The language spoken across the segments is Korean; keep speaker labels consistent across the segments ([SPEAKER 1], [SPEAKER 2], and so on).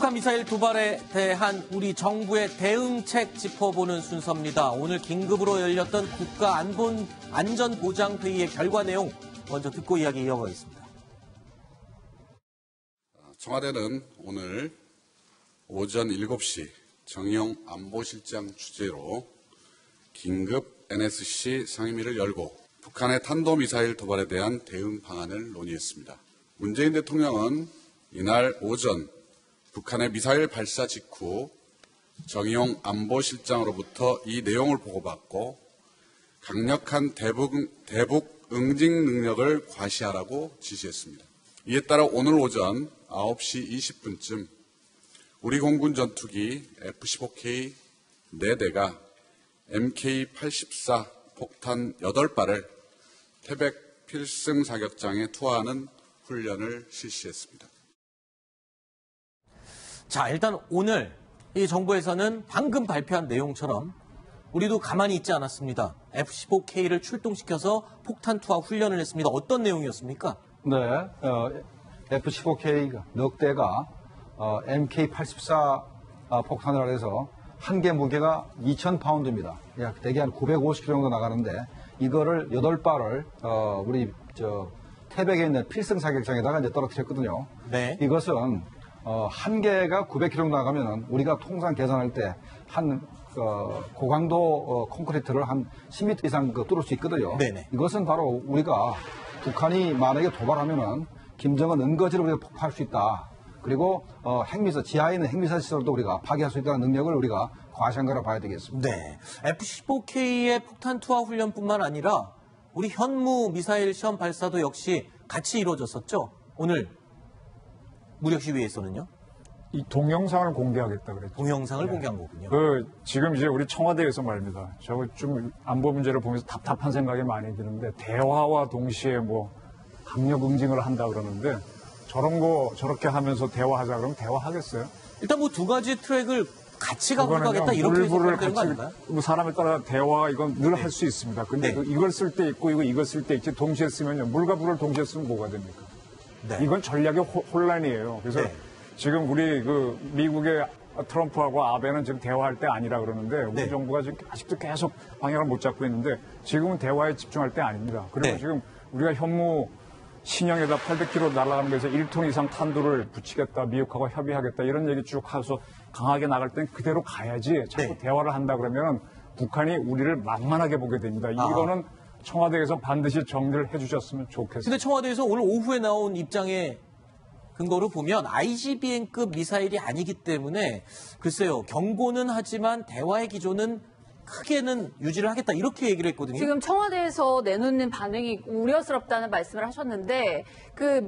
[SPEAKER 1] 북한 미사일 도발에 대한 우리 정부의 대응책 짚어보는 순서입니다. 오늘 긴급으로 열렸던 국가안전보장회의의 결과 내용 먼저 듣고 이야기 이어가겠습니다.
[SPEAKER 2] 청와대는 오늘 오전 7시 정의용 안보실장 주재로 긴급 NSC 상임위를 열고 북한의 탄도미사일 도발에 대한 대응 방안을 논의했습니다. 문재인 대통령은 이날 오전 북한의 미사일 발사 직후 정의용 안보실장으로부터 이 내용을 보고받고 강력한 대북 응징 능력을 과시하라고 지시했습니다. 이에 따라 오늘 오전 9시 20분쯤 우리 공군 전투기 F-15K 4대가 MK-84 폭탄 8발을 태백 필승 사격장에 투하하는 훈련을 실시했습니다.
[SPEAKER 1] 자, 일단 오늘 이 정부에서는 방금 발표한 내용처럼 우리도 가만히 있지 않았습니다. F-15K를 출동시켜서 폭탄 투하 훈련을 했습니다. 어떤 내용이었습니까?
[SPEAKER 3] 네, F-15K 넉 대가 MK-84 폭탄을 해서 한 개 무게가 2,000파운드입니다. 약 대개 한 950kg 정도 나가는데 이거를 8발을 우리 태백에 있는 필승 사격장에다가 이제 떨어뜨렸거든요.
[SPEAKER 1] 네.
[SPEAKER 3] 이것은 한 개가 900kg 나가면은 우리가 통상 계산할 때 한 고강도 콘크리트를 한 10m 이상 뚫을 수 있거든요.
[SPEAKER 1] 네네.
[SPEAKER 3] 이것은 바로 우리가 북한이 만약에 도발하면은 김정은 은거지를 우리가 폭파할 수 있다. 그리고 핵미사 지하에 있는 핵미사일 시설도 우리가 파괴할 수 있다는 능력을 우리가 과시한 거라 봐야 되겠습니다.
[SPEAKER 1] 네, F-15K의 폭탄 투하 훈련뿐만 아니라 우리 현무 미사일 시험 발사도 역시 같이 이루어졌었죠. 오늘 무력 시위에서는요.
[SPEAKER 4] 이 동영상을 공개하겠다 그랬죠.
[SPEAKER 1] 동영상을 공개한 거군요.
[SPEAKER 4] 지금 이제 우리 청와대에서 말입니다. 저 좀 안보 문제를 보면서 답답한 생각이 많이 드는데 대화와 동시에 뭐 강력 응징을 한다 그러는데 저런 거 저렇게 하면서 대화하자 그러면 대화하겠어요?
[SPEAKER 1] 일단 뭐 두 가지 트랙을 같이 가고 가겠다 이렇게 해석하면 되는 거 아닌가요?
[SPEAKER 4] 뭐 사람에 따라 대화 이건 늘 할 수 있습니다. 근데
[SPEAKER 1] 네.
[SPEAKER 4] 이걸 쓸 때 있고 이걸 쓸 때 있지 동시에 쓰면요. 물과 불을 동시에 쓰면 뭐가 됩니까?
[SPEAKER 1] 네.
[SPEAKER 4] 이건 전략의 혼란이에요. 그래서
[SPEAKER 1] 네.
[SPEAKER 4] 지금 우리 미국의 트럼프하고 아베는 지금 대화할 때 아니라 그러는데 우리
[SPEAKER 1] 네.
[SPEAKER 4] 정부가 지금 아직도 계속 방향을 못 잡고 있는데 지금은 대화에 집중할 때 아닙니다. 그리고
[SPEAKER 1] 네.
[SPEAKER 4] 지금 우리가 현무 신형에다 800km 날아가는 데서 1톤 이상 탄두를 붙이겠다, 미국하고 협의하겠다 이런 얘기 쭉 해서 강하게 나갈 땐 그대로 가야지 자꾸
[SPEAKER 1] 네.
[SPEAKER 4] 대화를 한다 그러면 북한이 우리를 만만하게 보게 됩니다. 이거는 청와대에서 반드시 정리를 해주셨으면 좋겠습니다.
[SPEAKER 1] 근데 청와대에서 오늘 오후에 나온 입장에 근거로 보면 ICBM급 미사일이 아니기 때문에 글쎄요, 경고는 하지만 대화의 기조는 크게는 유지를 하겠다 이렇게 얘기를 했거든요.
[SPEAKER 5] 지금 청와대에서 내놓는 반응이 우려스럽다는 말씀을 하셨는데 그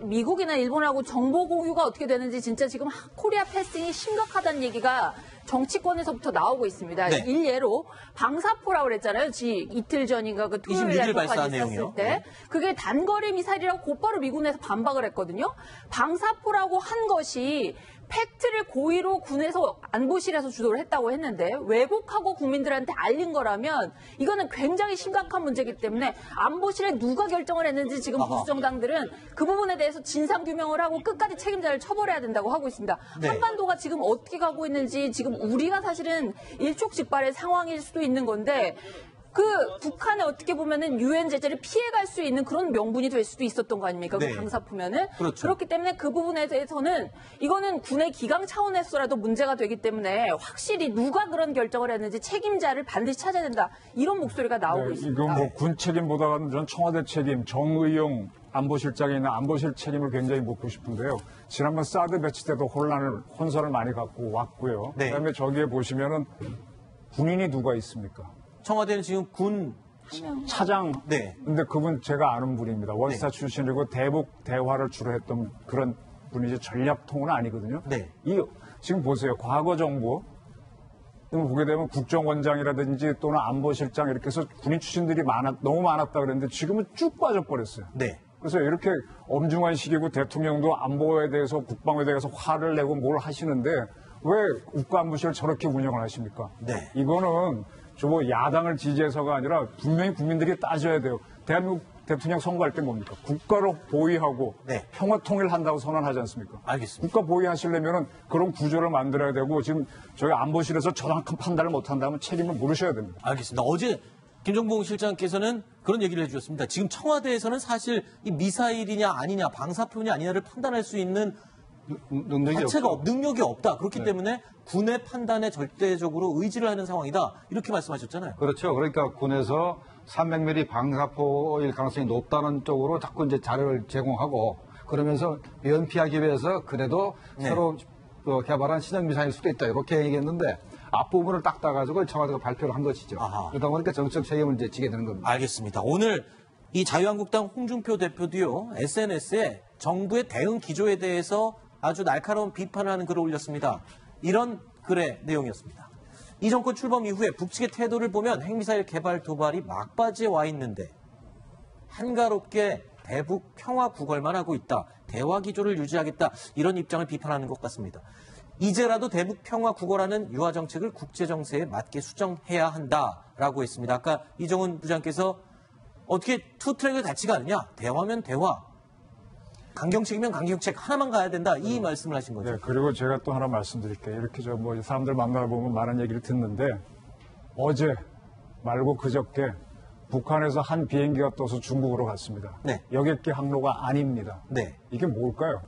[SPEAKER 5] 미국이나 일본하고 정보 공유가 어떻게 되는지 진짜 지금 코리아 패싱이 심각하다는 얘기가 정치권에서부터 나오고 있습니다.
[SPEAKER 1] 네.
[SPEAKER 5] 일예로 방사포라고 그랬잖아요. 이틀 전인가 그 토요일 날
[SPEAKER 1] 발사한
[SPEAKER 5] 있었을
[SPEAKER 1] 내용이요.
[SPEAKER 5] 때
[SPEAKER 1] 네.
[SPEAKER 5] 그게 단거리 미사일이라고 곧바로 미군에서 반박을 했거든요. 방사포라고 한 것이 팩트를 고의로 군에서 안보실에서 주도를 했다고 했는데 왜곡하고 국민들한테 알린 거라면 이거는 굉장히 심각한 문제이기 때문에 안보실에 누가 결정을 했는지 지금 보수 정당들은 그 부분에 대해서 진상규명을 하고 끝까지 책임자를 처벌해야 된다고 하고 있습니다.
[SPEAKER 1] 네.
[SPEAKER 5] 한반도가 지금 어떻게 가고 있는지 지금 우리가 사실은 일촉즉발의 상황일 수도 있는 건데 그 북한에 어떻게 보면은 유엔 제재를 피해갈 수 있는 그런 명분이 될 수도 있었던 거 아닙니까?
[SPEAKER 1] 네.
[SPEAKER 5] 그 방사포면은.
[SPEAKER 1] 그렇죠.
[SPEAKER 5] 그렇기 때문에 그 부분에 대해서는 이거는 군의 기강 차원에서라도 문제가 되기 때문에 확실히 누가 그런 결정을 했는지 책임자를 반드시 찾아야 된다. 이런 목소리가 나오고 있습니다.
[SPEAKER 4] 이건 뭐 군 책임보다는 전 청와대 책임, 정의용 안보실장에 있는 안보실 책임을 굉장히 묻고 싶은데요. 지난번 사드 배치 때도 혼선을 많이 갖고 왔고요.
[SPEAKER 1] 네.
[SPEAKER 4] 그다음에 저기에 보시면은 군인이 누가 있습니까?
[SPEAKER 1] 청와대는 지금 군
[SPEAKER 4] 차장.
[SPEAKER 1] 네.
[SPEAKER 4] 근데 그분 제가 아는 분입니다. 원스타 출신이고 대북 대화를 주로 했던 그런 분이지 전략통은 아니거든요.
[SPEAKER 1] 네.
[SPEAKER 4] 지금 보세요. 과거 정부 보게 되면 국정원장이라든지 또는 안보실장 이렇게 해서 군인 출신들이 너무 많았다 그랬는데 지금은 쭉 빠져버렸어요.
[SPEAKER 1] 네.
[SPEAKER 4] 그래서 이렇게 엄중한 시기고 대통령도 안보에 대해서 국방에 대해서 화를 내고 뭘 하시는데 왜 국가안보실을 저렇게 운영을 하십니까?
[SPEAKER 1] 네.
[SPEAKER 4] 이거는 뭐 야당을 지지해서가 아니라 분명히 국민들이 따져야 돼요. 대한민국 대통령 선거할 때 뭡니까? 국가로 보위하고
[SPEAKER 1] 네.
[SPEAKER 4] 평화 통일한다고 선언하지 않습니까?
[SPEAKER 1] 알겠습니다.
[SPEAKER 4] 국가 보위하시려면은 그런 구조를 만들어야 되고 지금 저희 안보실에서 정확한 판단을 못한다면 책임을 물으셔야 됩니다.
[SPEAKER 1] 알겠습니다. 어제 김정봉 실장께서는 그런 얘기를 해주셨습니다. 지금 청와대에서는 사실 이 미사일이냐 아니냐 방사표냐 아니냐를 판단할 수 있는 능력이 없다. 그렇기 때문에 군의 판단에 절대적으로 의지를 하는 상황이다. 이렇게 말씀하셨잖아요.
[SPEAKER 3] 그렇죠. 그러니까 군에서 300mm 방사포일 가능성이 높다는 쪽으로 자꾸 이제 자료를 제공하고 그러면서 면피하기 위해서 그래도 새로 개발한 신형 미사일 수도 있다. 이렇게 얘기했는데 앞부분을 딱 따가지고 청와대가 발표를 한 것이죠.
[SPEAKER 1] 아하.
[SPEAKER 3] 그러다 보니까 정책 책임을 이제 지게 되는 겁니다.
[SPEAKER 1] 알겠습니다. 오늘 이 자유한국당 홍준표 대표도요, SNS에 정부의 대응 기조에 대해서 아주 날카로운 비판을 하는 글을 올렸습니다. 이런 글의 내용이었습니다. 이 정권 출범 이후에 북측의 태도를 보면 핵미사일 개발 도발이 막바지에 와 있는데 한가롭게 대북 평화 구걸만 하고 있다. 대화 기조를 유지하겠다. 이런 입장을 비판하는 것 같습니다. 이제라도 대북 평화 구걸하는 유화 정책을 국제 정세에 맞게 수정해야 한다라고 했습니다. 아까 이정훈 부장께서 어떻게 투 트랙을 같이가 아니냐? 대화면 대화. 강경책이면 강경책 하나만 가야 된다. 이 말씀을 하신 거죠.
[SPEAKER 4] 네, 그리고 제가 또 하나 말씀드릴게요. 이렇게 뭐 사람들 만나보면 많은 얘기를 듣는데 어제 말고 그저께 북한에서 한 비행기가 떠서 중국으로 갔습니다.
[SPEAKER 1] 네.
[SPEAKER 4] 여객기 항로가 아닙니다.
[SPEAKER 1] 네.
[SPEAKER 4] 이게 뭘까요?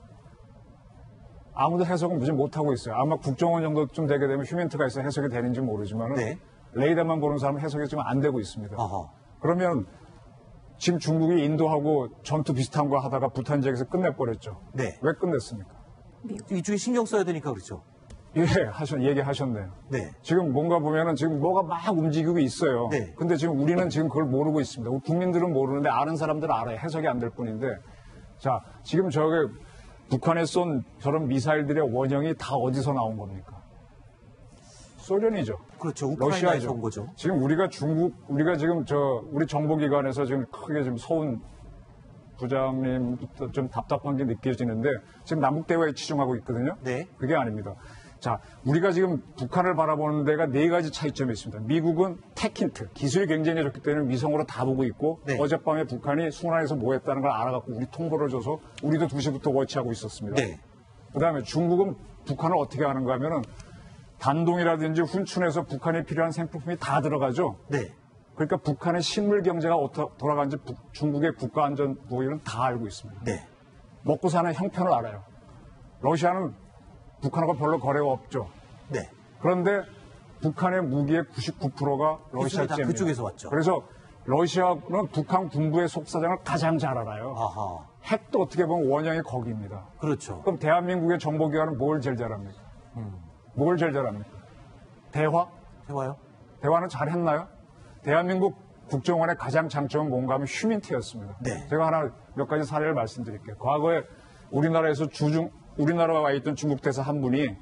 [SPEAKER 4] 아무도 해석은 무지 못하고 있어요. 아마 국정원 정도쯤 되게 되면 휴멘트가 있어 해석이 되는지 모르지만
[SPEAKER 1] 네.
[SPEAKER 4] 레이더만 보는 사람은 해석이 지금 안 되고 있습니다.
[SPEAKER 1] 아하.
[SPEAKER 4] 그러면 지금 중국이 인도하고 전투 비슷한 거 하다가 부탄 지역에서 끝내버렸죠.
[SPEAKER 1] 네.
[SPEAKER 4] 왜 끝냈습니까?
[SPEAKER 1] 이쪽에 신경 써야 되니까 그렇죠.
[SPEAKER 4] 예, 얘기하셨네요.
[SPEAKER 1] 네.
[SPEAKER 4] 지금 뭔가 보면은 지금 뭐가 막 움직이고 있어요.
[SPEAKER 1] 네.
[SPEAKER 4] 근데 지금 우리는 지금 그걸 모르고 있습니다. 우리 국민들은 모르는데 아는 사람들은 알아요. 해석이 안 될 뿐인데. 자, 지금 저게 북한에 쏜 저런 미사일들의 원형이 다 어디서 나온 겁니까? 소련이죠.
[SPEAKER 1] 그렇죠. 우크라이나에서
[SPEAKER 4] 러시아죠.
[SPEAKER 1] 온 거죠.
[SPEAKER 4] 지금 우리가 지금 우리 정보기관에서 지금 크게 지금 서훈 부장님부터 좀 답답한 게 느껴지는데 지금 남북 대화에 치중하고 있거든요.
[SPEAKER 1] 네.
[SPEAKER 4] 그게 아닙니다. 자, 우리가 지금 북한을 바라보는 데가 네 가지 차이점이 있습니다. 미국은 테킨트, 기술이 굉장히 좋기 때문에 위성으로 다 보고 있고
[SPEAKER 1] 네.
[SPEAKER 4] 어젯밤에 북한이 순환에서 뭐 했다는 걸 알아갖고 우리 통보를 줘서 우리도 2시부터 워치하고 있었습니다.
[SPEAKER 1] 네.
[SPEAKER 4] 그다음에 중국은 북한을 어떻게 하는가 하면은 단동이라든지 훈춘에서 북한에 필요한 생필품이 다 들어가죠.
[SPEAKER 1] 네.
[SPEAKER 4] 그러니까 북한의 식물 경제가 어떻게 돌아가는지 중국의 국가안전부에는 다 알고 있습니다.
[SPEAKER 1] 네.
[SPEAKER 4] 먹고 사는 형편을 알아요. 러시아는 북한하고 별로 거래가 없죠.
[SPEAKER 1] 네.
[SPEAKER 4] 그런데 북한의 무기의 99%가 러시아
[SPEAKER 1] 기술이 다
[SPEAKER 4] 잼입니다.
[SPEAKER 1] 그쪽에서 왔죠.
[SPEAKER 4] 그래서 러시아는 북한 군부의 속사정을 가장 잘 알아요.
[SPEAKER 1] 아하.
[SPEAKER 4] 핵도 어떻게 보면 원형이 거기입니다.
[SPEAKER 1] 그렇죠.
[SPEAKER 4] 그럼 대한민국의 정보기관은 뭘 제일 잘합니까? 뭘 제일 잘합니까? 대화?
[SPEAKER 1] 해봐요.
[SPEAKER 4] 대화는 잘했나요? 대한민국 국정원의 가장 장점은 뭔가 하면 휴민트였습니다.
[SPEAKER 1] 네.
[SPEAKER 4] 제가 몇 가지 사례를 말씀드릴게요. 과거에 우리나라에서 우리나라에 와 있던 중국 대사 한 분이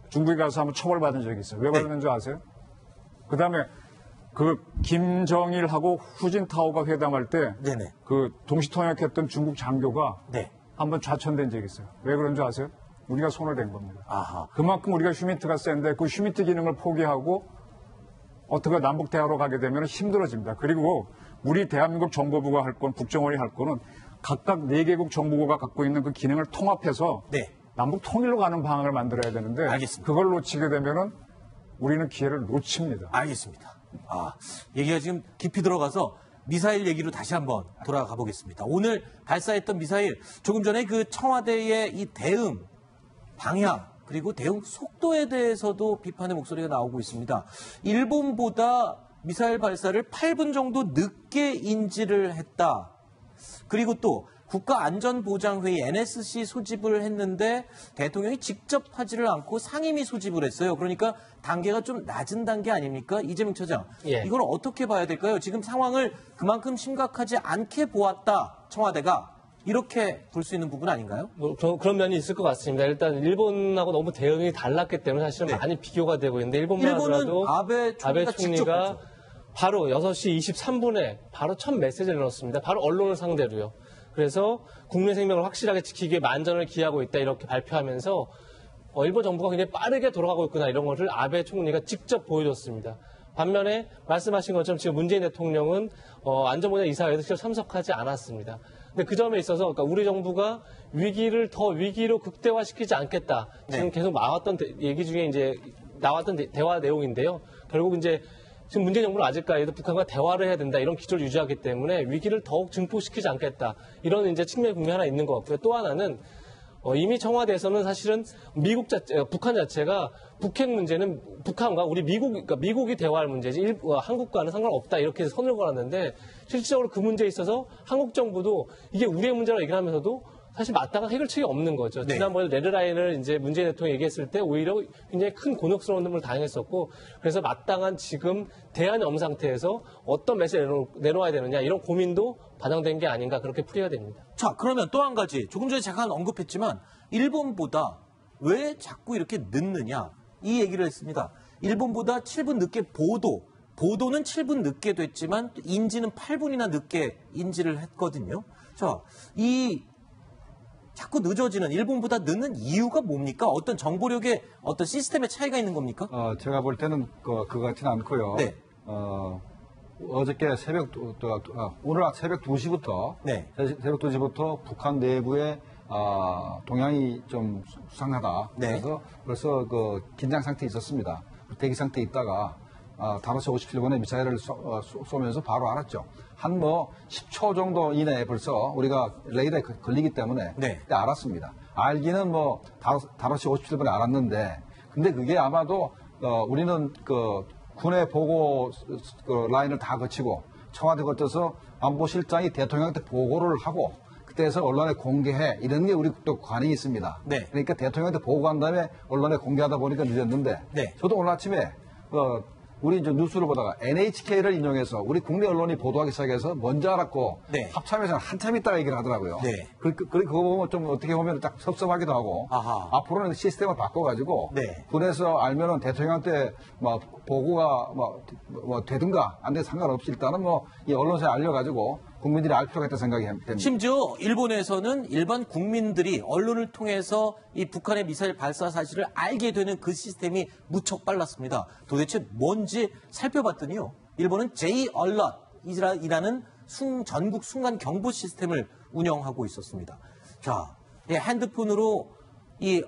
[SPEAKER 4] 중국에 가서 한번 처벌받은 적이 있어요. 왜 받았는 줄 아세요? 그 다음에 그 김정일하고 후진타오가 회담할 때
[SPEAKER 1] 네네.
[SPEAKER 4] 그 동시통역했던 중국 장교가
[SPEAKER 1] 네.
[SPEAKER 4] 한번 좌천된 적이 있어요. 왜 그런 줄 아세요? 우리가 손을 댄 겁니다.
[SPEAKER 1] 아하.
[SPEAKER 4] 그만큼 우리가 휴민트가 센데 그 휴민트 기능을 포기하고 어떻게 남북 대화로 가게 되면 힘들어집니다. 그리고 우리 대한민국 정보부가 할 건, 국정원이 할 거는 각각 4개국 정보부가 갖고 있는 그 기능을 통합해서
[SPEAKER 1] 네.
[SPEAKER 4] 남북 통일로 가는 방향을 만들어야 되는데
[SPEAKER 1] 알겠습니다.
[SPEAKER 4] 그걸 놓치게 되면은 우리는 기회를 놓칩니다.
[SPEAKER 1] 알겠습니다. 얘기가 지금 깊이 들어가서 미사일 얘기로 다시 한번 돌아가 보겠습니다. 오늘 발사했던 미사일, 조금 전에 그 청와대의 이 대응 방향, 그리고 대응 속도에 대해서도 비판의 목소리가 나오고 있습니다. 일본보다 미사일 발사를 8분 정도 늦게 인지를 했다. 그리고 또 국가안전보장회의 NSC 소집을 했는데 대통령이 직접 하지를 않고 상임위 소집을 했어요. 그러니까 단계가 좀 낮은 단계 아닙니까? 이재명 처장.
[SPEAKER 6] 예.
[SPEAKER 1] 이걸 어떻게 봐야 될까요? 지금 상황을 그만큼 심각하지 않게 보았다. 청와대가. 이렇게 볼 수 있는 부분 아닌가요?
[SPEAKER 6] 뭐 그런 면이 있을 것 같습니다. 일단 일본하고 너무 대응이 달랐기 때문에 사실은
[SPEAKER 1] 네.
[SPEAKER 6] 많이 비교가 되고 있는데 일본만
[SPEAKER 1] 일본은
[SPEAKER 6] 하더라도
[SPEAKER 1] 아베 총리가 직접 했죠.
[SPEAKER 6] 바로 6시 23분에 바로 첫 메시지를 넣었습니다. 바로 언론을 상대로요. 그래서 국민 생명을 확실하게 지키기 위해 만전을 기하고 있다 이렇게 발표하면서 일본 정부가 굉장히 빠르게 돌아가고 있구나 이런 것을 아베 총리가 직접 보여줬습니다. 반면에 말씀하신 것처럼 지금 문재인 대통령은 안전보장 이사회에서 직접 참석하지 않았습니다. 근데 그 점에 있어서 그러니까 우리 정부가 위기를 더 위기로 극대화시키지 않겠다. 지금 계속 나왔던 얘기 중에 이제 나왔던 대화 내용인데요. 결국 이제 지금 문재인 정부는 아직까지도 북한과 대화를 해야 된다 이런 기조를 유지하기 때문에 위기를 더욱 증폭시키지 않겠다 이런 이제 측면 국면이 하나 있는 것 같고요. 또 하나는 이미 청와대에서는 사실은 북한 자체가 북핵 문제는 북한과 우리 그러니까 미국이 대화할 문제지 한국과는 상관없다 이렇게 선을 걸었는데 실질적으로 그 문제에 있어서 한국 정부도 이게 우리의 문제라고 얘기를 하면서도 사실 마땅한 해결책이 없는 거죠.
[SPEAKER 1] 네.
[SPEAKER 6] 지난번에 레드라인을 이제 문재인 대통령이 얘기했을 때 오히려 굉장히 큰 곤혹스러운 점을 당했었고 그래서 마땅한 지금 대안이 없는 상태에서 어떤 메시지를 내놓아야 되느냐 이런 고민도 반영된 게 아닌가 그렇게 풀이해야 됩니다.
[SPEAKER 1] 자, 그러면 또 한 가지. 조금 전에 잠깐 언급했지만 일본보다 왜 자꾸 이렇게 늦느냐 이 얘기를 했습니다. 일본보다 7분 늦게 보도는 7분 늦게 됐지만 인지는 8분이나 늦게 인지를 했거든요. 자, 이 자꾸 늦어지는 일본보다 늦는 이유가 뭡니까? 어떤 정보력의 어떤 시스템의 차이가 있는 겁니까?
[SPEAKER 3] 제가 볼 때는 그거 같지는 않고요.
[SPEAKER 1] 네.
[SPEAKER 3] 어저께 오늘 새벽 2시부터
[SPEAKER 1] 네.
[SPEAKER 3] 새벽 2시부터 북한 내부에 동향이 좀 수상하다.
[SPEAKER 1] 네.
[SPEAKER 3] 그래서 벌써 그 긴장 상태에 있었습니다. 대기 상태에 있다가 5시 57분에 미사일을 쏘면서 바로 알았죠. 한 10초 정도 이내에 벌써 우리가 레이더에 걸리기 때문에
[SPEAKER 1] 네.
[SPEAKER 3] 그때 알았습니다. 알기는 5시 57분에 알았는데 근데 그게 아마도 우리는 그 군의 보고 라인을 다 거치고 청와대 거쳐서 안보실장이 대통령한테 보고를 하고 그때에서 언론에 공개해 이런 게 우리 또 관행이 있습니다.
[SPEAKER 1] 네.
[SPEAKER 3] 그러니까 대통령한테 보고한 다음에 언론에 공개하다 보니까 늦었는데
[SPEAKER 1] 네.
[SPEAKER 3] 저도 오늘 아침에 우리 이제 뉴스를 보다가 NHK를 인용해서 우리 국내 언론이 보도하기 시작해서 먼저 알았고
[SPEAKER 1] 네.
[SPEAKER 3] 합참에서는 한참 있다가 얘기를 하더라고요.
[SPEAKER 1] 네.
[SPEAKER 3] 그거 보면 좀 어떻게 보면 딱 섭섭하기도 하고
[SPEAKER 1] 아하.
[SPEAKER 3] 앞으로는 시스템을 바꿔가지고
[SPEAKER 1] 네.
[SPEAKER 3] 군에서 알면은 대통령한테 보고가 되든가 안 돼 상관없이 일단은 이 언론사에 알려가지고 국민들이 알 필요가 있다는 생각이 됩니다.
[SPEAKER 1] 심지어 일본에서는 일반 국민들이 언론을 통해서 이 북한의 미사일 발사 사실을 알게 되는 그 시스템이 무척 빨랐습니다. 도대체 뭔지 살펴봤더니요. 일본은 J-Alert이라는 전국 순간 경보 시스템을 운영하고 있었습니다. 자, 핸드폰으로 이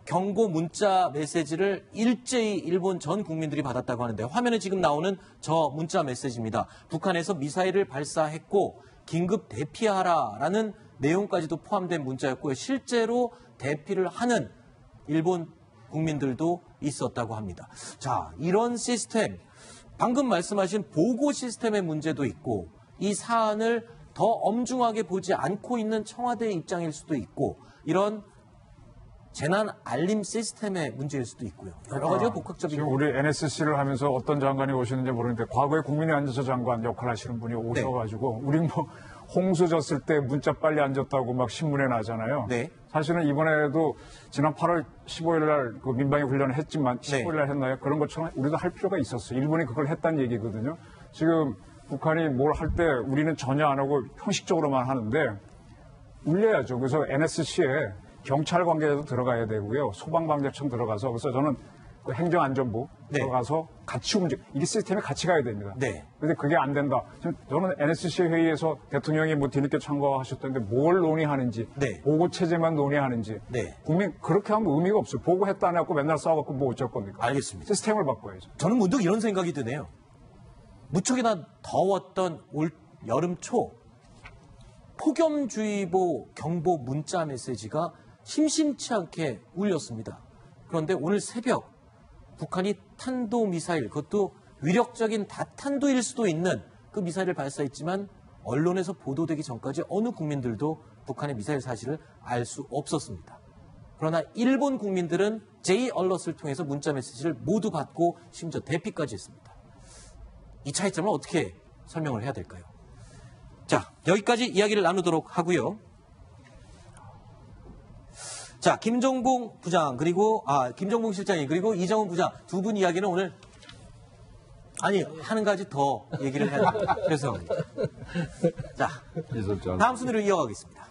[SPEAKER 1] 경고 문자 메시지를 일제히 일본 전 국민들이 받았다고 하는데 화면에 지금 나오는 저 문자 메시지입니다. 북한에서 미사일을 발사했고 긴급 대피하라라는 내용까지도 포함된 문자였고요. 실제로 대피를 하는 일본 국민들도 있었다고 합니다. 자, 이런 시스템, 방금 말씀하신 보고 시스템의 문제도 있고 이 사안을 더 엄중하게 보지 않고 있는 청와대의 입장일 수도 있고 이런 재난 알림 시스템의 문제일 수도 있고요. 여러 가지가 복합적인.
[SPEAKER 4] 지금 우리 NSC를 하면서 어떤 장관이 오셨는지 모르는데 과거에 국민의 안전처 장관 역할 하시는 분이 오셔가지고 우리 홍수 졌을 때 문자 빨리 안 졌다고 막 신문에 나잖아요.
[SPEAKER 1] 네.
[SPEAKER 4] 사실은 이번에도 지난 8월 15일 날 그 민방위 훈련을 했지만 15일 날 했나요? 그런 것처럼 우리도 할 필요가 있었어요. 일본이 그걸 했다는 얘기거든요. 지금 북한이 뭘 할 때 우리는 전혀 안 하고 형식적으로만 하는데 울려야죠. 그래서 NSC에 경찰 관계자도 들어가야 되고요. 소방방재청 들어가서 그래서 저는 그 행정안전부 들어가서 같이 이게 시스템이 같이 가야 됩니다.
[SPEAKER 1] 네.
[SPEAKER 4] 근데 그게 안 된다. 지금 저는 NSC 회의에서 대통령이 뒤늦게 참가하셨던데 뭘 논의하는지,
[SPEAKER 1] 네.
[SPEAKER 4] 보고 체제만 논의하는지,
[SPEAKER 1] 네.
[SPEAKER 4] 국민 그렇게 하면 의미가 없어요. 보고했다 안 했고 맨날 싸워갖고 뭐 어쩔 겁니까?
[SPEAKER 1] 알겠습니다.
[SPEAKER 4] 시스템을 바꿔야죠.
[SPEAKER 1] 저는 문득 이런 생각이 드네요. 무척이나 더웠던 올 여름 초 폭염주의보 경보 문자 메시지가 심심치 않게 울렸습니다. 그런데 오늘 새벽 북한이 탄도미사일, 그것도 위력적인 다탄도일 수도 있는 그 미사일을 발사했지만 언론에서 보도되기 전까지 어느 국민들도 북한의 미사일 사실을 알 수 없었습니다. 그러나 일본 국민들은 J-Alert을 통해서 문자 메시지를 모두 받고 심지어 대피까지 했습니다. 이 차이점을 어떻게 설명을 해야 될까요? 자, 여기까지 이야기를 나누도록 하고요. 자, 김정봉 부장 김정봉 실장님 그리고 이정훈 부장 두 분 이야기는 오늘 한 가지 더 얘기를 해야 됩니다. 죄송합니다. 자, 다음 순위로 이어가겠습니다.